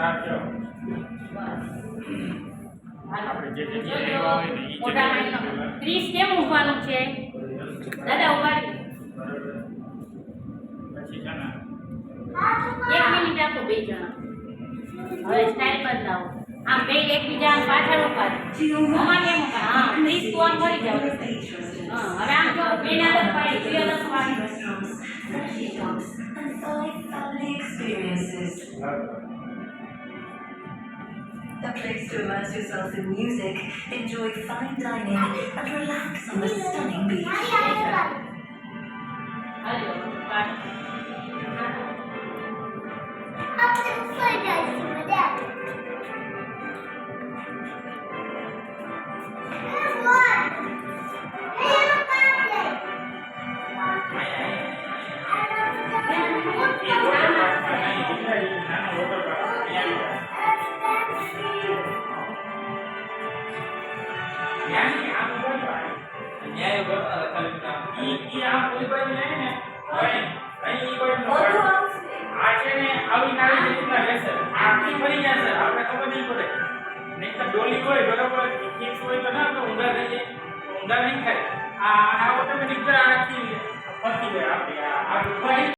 રાખજો આપણે જે જગ્યાએ આવ્યા હોય ને એ જગ્યાએ 30 કેમ ઊભવાનું છે દાદા ઉભા પછી છે ને 1 મિનિટ આપો બે જણા હવે સ્ટાઇલ બદલાવો આમ બે એકબીજા આમ પાછળ ઉભા મોમાં કેમ ઉભા હા 30 તો આમ ફરી જાવ હા હવે આમ જો બે ના તો પાડી બે અલગ પાડી A place to immerse yourself in music, enjoy fine dining, and relax on the stunning beach. હાલો પાડી ડોલી હોય બરોબર ફિક્સ હોય તો ના તો ઊંધા થઈ જાય ઊંધા નહીં થાય આ ઓટોમેટિક આખી ફરતી જાય આપણી આ